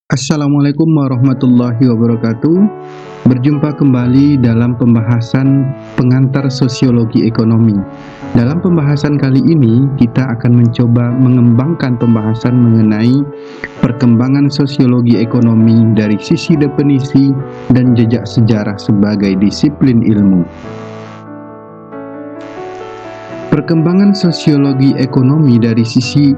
Assalamualaikum warahmatullahi wabarakatuh. Berjumpa kembali dalam pembahasan pengantar sosiologi ekonomi. Dalam pembahasan kali ini, kita akan mencoba mengembangkan pembahasan mengenai perkembangan sosiologi ekonomi dari sisi definisi dan jejak sejarah sebagai disiplin ilmu. Perkembangan sosiologi ekonomi dari sisi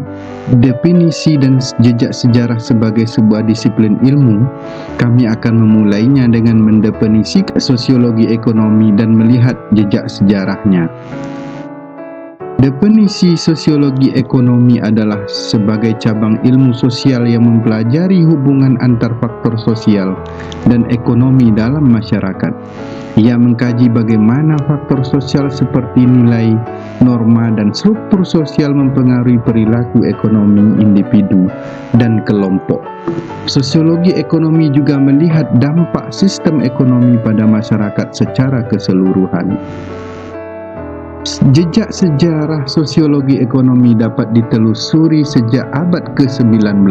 definisi dan jejak sejarah sebagai sebuah disiplin ilmu, kami akan memulainya dengan mendefinisikan sosiologi ekonomi dan melihat jejak sejarahnya. Definisi sosiologi ekonomi adalah sebagai cabang ilmu sosial yang mempelajari hubungan antar faktor sosial dan ekonomi dalam masyarakat. Ia mengkaji bagaimana faktor sosial seperti nilai, norma, dan struktur sosial mempengaruhi perilaku ekonomi individu dan kelompok. Sosiologi ekonomi juga melihat dampak sistem ekonomi pada masyarakat secara keseluruhan. Jejak sejarah sosiologi ekonomi dapat ditelusuri sejak abad ke-19.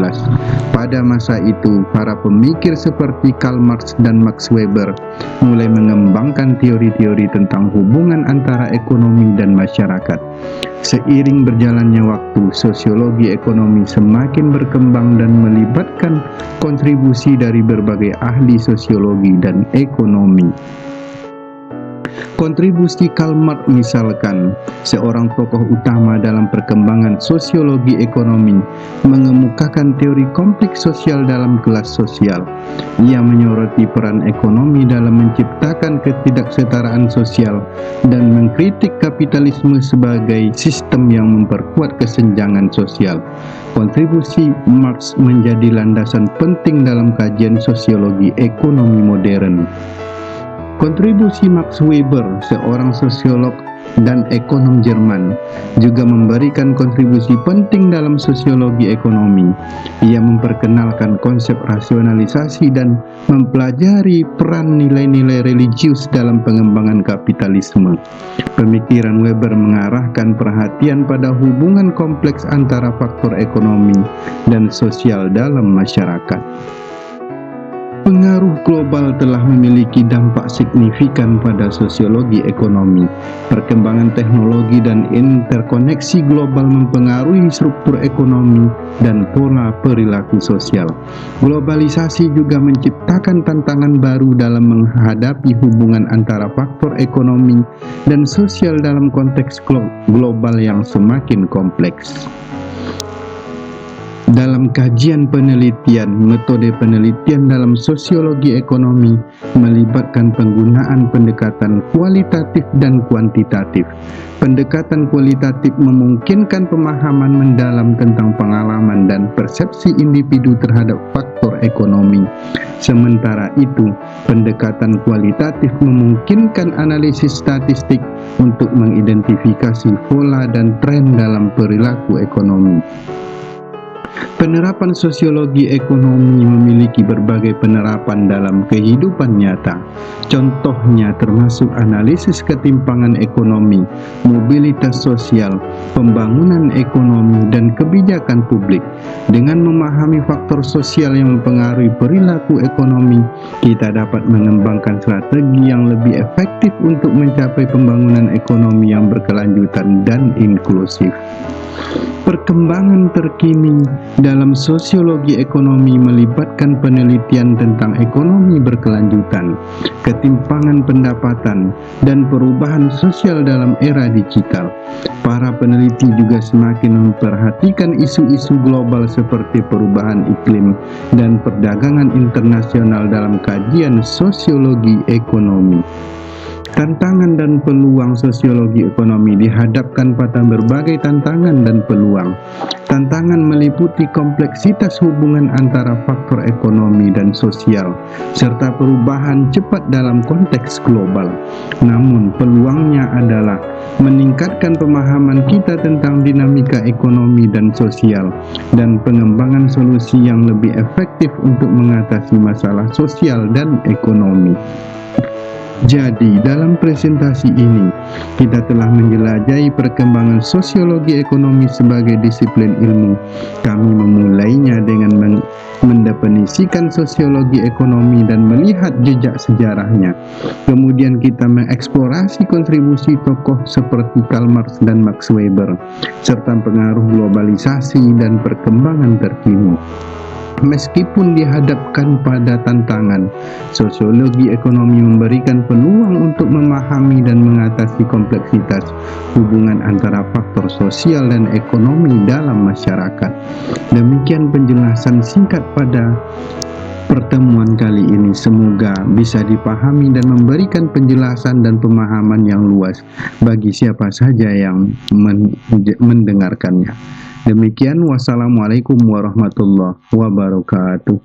Pada masa itu, para pemikir seperti Karl Marx dan Max Weber mulai mengembangkan teori-teori tentang hubungan antara ekonomi dan masyarakat. Seiring berjalannya waktu, sosiologi ekonomi semakin berkembang dan melibatkan kontribusi dari berbagai ahli sosiologi dan ekonomi. Kontribusi Karl Marx misalkan, seorang tokoh utama dalam perkembangan sosiologi ekonomi, mengemukakan teori konflik sosial dalam kelas sosial. Ia menyoroti peran ekonomi dalam menciptakan ketidaksetaraan sosial dan mengkritik kapitalisme sebagai sistem yang memperkuat kesenjangan sosial. Kontribusi Marx menjadi landasan penting dalam kajian sosiologi ekonomi modern. Kontribusi Max Weber, seorang sosiolog dan ekonom Jerman, juga memberikan kontribusi penting dalam sosiologi ekonomi. Ia memperkenalkan konsep rasionalisasi dan mempelajari peran nilai-nilai religius dalam pengembangan kapitalisme. Pemikiran Weber mengarahkan perhatian pada hubungan kompleks antara faktor ekonomi dan sosial dalam masyarakat. Pengaruh global telah memiliki dampak signifikan pada sosiologi ekonomi. Perkembangan teknologi dan interkoneksi global mempengaruhi struktur ekonomi dan pola perilaku sosial. Globalisasi juga menciptakan tantangan baru dalam menghadapi hubungan antara faktor ekonomi dan sosial dalam konteks global yang semakin kompleks. Dalam kajian penelitian, metode penelitian dalam sosiologi ekonomi melibatkan penggunaan pendekatan kualitatif dan kuantitatif. Pendekatan kualitatif memungkinkan pemahaman mendalam tentang pengalaman dan persepsi individu terhadap faktor ekonomi. Sementara itu, pendekatan kualitatif memungkinkan analisis statistik untuk mengidentifikasi pola dan tren dalam perilaku ekonomi. Penerapan sosiologi ekonomi memiliki berbagai penerapan dalam kehidupan nyata. Contohnya termasuk analisis ketimpangan ekonomi, mobilitas sosial, pembangunan ekonomi, dan kebijakan publik. Dengan memahami faktor sosial yang mempengaruhi perilaku ekonomi, kita dapat mengembangkan strategi yang lebih efektif untuk mencapai pembangunan ekonomi yang berkelanjutan dan inklusif. Perkembangan terkini dalam sosiologi ekonomi melibatkan penelitian tentang ekonomi berkelanjutan, ketimpangan pendapatan, dan perubahan sosial dalam era digital. Para peneliti juga semakin memperhatikan isu-isu global seperti perubahan iklim dan perdagangan internasional dalam kajian sosiologi ekonomi. Tantangan dan peluang sosiologi ekonomi dihadapkan pada berbagai tantangan dan peluang. Tantangan meliputi kompleksitas hubungan antara faktor ekonomi dan sosial, serta perubahan cepat dalam konteks global. Namun, peluangnya adalah meningkatkan pemahaman kita tentang dinamika ekonomi dan sosial, dan pengembangan solusi yang lebih efektif untuk mengatasi masalah sosial dan ekonomi. Jadi, dalam presentasi ini, kita telah menjelajahi perkembangan sosiologi ekonomi sebagai disiplin ilmu. Kami memulainya dengan mendefinisikan sosiologi ekonomi dan melihat jejak sejarahnya. Kemudian kita mengeksplorasi kontribusi tokoh seperti Karl Marx dan Max Weber, serta pengaruh globalisasi dan perkembangan terkini. Meskipun dihadapkan pada tantangan, sosiologi ekonomi memberikan peluang untuk memahami dan mengatasi kompleksitas hubungan antara faktor sosial dan ekonomi dalam masyarakat. Demikian penjelasan singkat pada pertemuan kali ini, semoga bisa dipahami dan memberikan penjelasan dan pemahaman yang luas bagi siapa saja yang mendengarkannya. Demikian, wassalamualaikum warahmatullahi wabarakatuh.